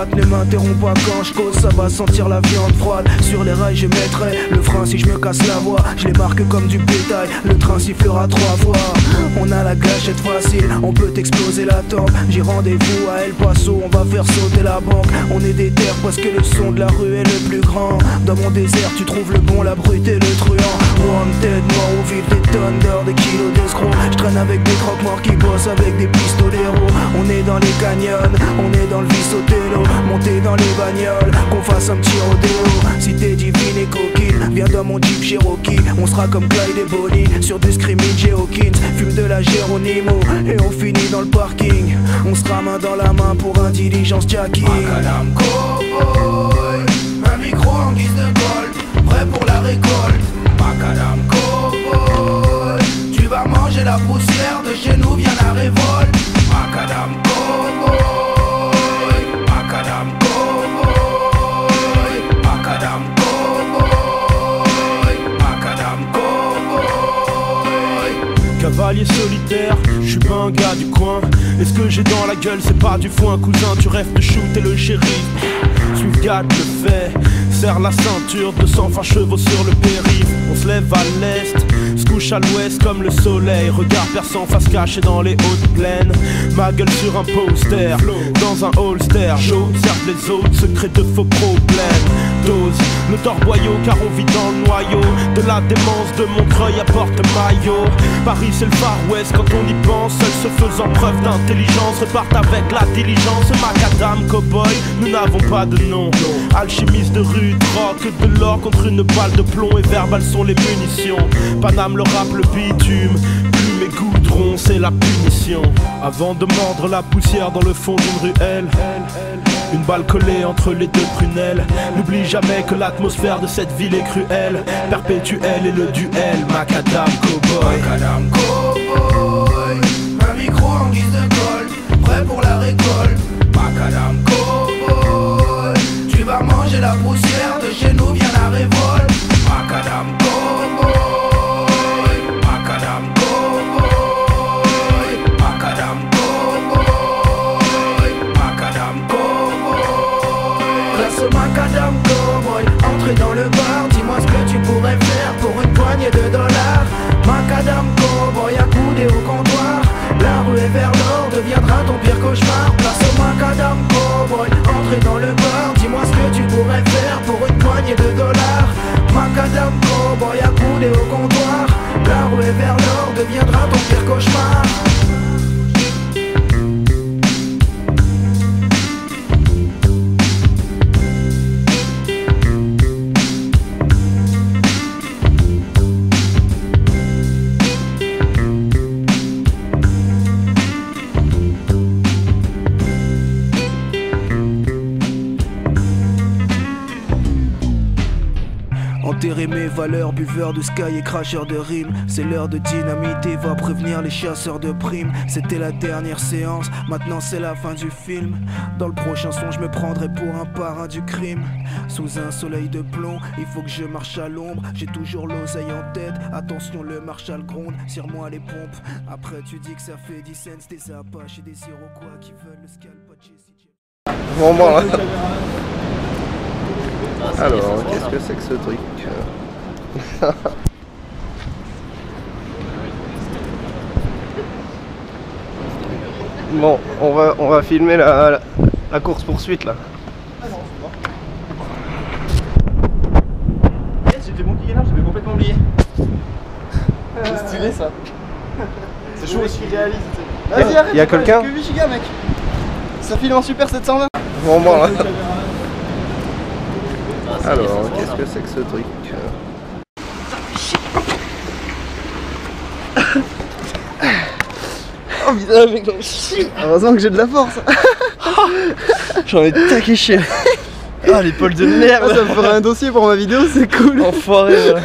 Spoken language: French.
droite, ne m'interromps pas quand je cause, ça va sentir la viande froide. Sur les rails je mettrai le frein si je me casse la voix. Je les marque comme du bétail, le train sifflera 3 fois. On a la gâchette facile, on peut t'exploser la tempe. J'ai rendez-vous à El Paso, on va faire sauter la banque. On est des terres parce que le son de la rue est le plus grand. Dans mon désert tu trouves le bon, la brute et le truand. Wanted, moi où vivent des tonnes d'or, des kilos d'escrocs. Je traîne avec des croque-morts qui bossent avec des pistoleros. On est dans les canyons, on est dans le Vice-Otello. Monter dans les bagnoles, qu'on fasse un petit rodéo. Si t'es divine et coquine, viens dans mon Jeep Cherokee. On sera comme Clyde et Bonnie sur du scrimmage et Hawkins. Fume de la Geronimo et on finit dans le parking. On sera main dans la main pour un diligence jacking. Macadam cowboy, un micro en guise de gold, prêt pour la récolte. Macadam cowboy, tu vas manger la poussière, de chez nous vient la révolte. Macadam cowboy, macadam cowboy, macadam cowboy, macadam cowboy. Cavalier solitaire, je suis pas un gars du coin. Et ce que j'ai dans la gueule c'est pas du foin. Cousin tu rêves de shooter le shérif, Swift-Gad le fait. Serre la ceinture, 220 chevaux sur le périph'. On se lève à l'est, se couche à l'ouest comme le soleil. Regard perçant, face cachée dans les hautes plaines. Ma gueule sur un poster, dans un holster. J'observe les autres, secrets de faux problèmes. Dose, le torboyau car on vit dans le noyau de la démence de Montreuil à Porte-Maillot. Paris c'est le Far West quand on y pense. Seul se faisant preuve d'intelligence repartent avec la diligence. Macadam cowboy, nous n'avons pas de nom. Alchimiste de rue, drogue de l'or contre une balle de plomb. Et verbales sont les munitions. Paname le rap, le bitume, plume et goudron, c'est la punition. Avant de mordre la poussière dans le fond d'une ruelle, une balle collée entre les deux prunelles. N'oublie jamais que l'atmosphère de cette ville est cruelle, perpétuelle et le duel. Macadam cowboy, Macadam cowboy, un micro en guise de gold, prêt pour la récolte. Macadam cowboy, tu vas manger la poussière, de chez nous vient la révolte. Macadam cowboy, macadam cowboy, macadam cowboy, macadam cowboy. Place au macadam cowboy, entrez dans le bar, dis-moi ce que tu pourrais faire pour une poignée de dollars. Macadam cowboy, accoudé au comptoir, la rue est vers l'or, deviendra ton pire cauchemar. Place au macadam cowboy, entrez dans le bar, dis-moi ce que tu pourrais faire pour une poignée de dollars. Macadam cowboy, accoudé au comptoir, la rue est vers l'or, deviendra ton pire cauchemar. Enterrer mes valeurs, buveur de sky et cracheur de rimes. C'est l'heure de dynamiter, va prévenir les chasseurs de primes. C'était la dernière séance, maintenant c'est la fin du film. Dans le prochain son je me prendrai pour un parrain du crime. Sous un soleil de plomb, il faut que je marche à l'ombre. J'ai toujours l'oseille en tête, attention le marshal gronde. Serre-moi les pompes, après tu dis que ça fait 10 cents. Des Apaches et des Iroquois qui veulent le scalp. Bon, là. Alors, qu'est-ce que c'est que ce truc? Bon, on va filmer la course poursuite là. C'était mon qui est là, j'avais complètement oublié. C'est stylé ça. C'est chaud aussi réaliste. Vas-y, arrête, y a quelqu'un? Que 8 gigas mec. Ça file en super 720. Bon, là. Alors, qu'est-ce que c'est que ce truc? Oh putain mec, j'en chie. Heureusement que j'ai de la force. J'en ai taqué chier. Ah l'épaule de merde. Ça me ferait un dossier pour ma vidéo, c'est cool. Enfoiré voilà.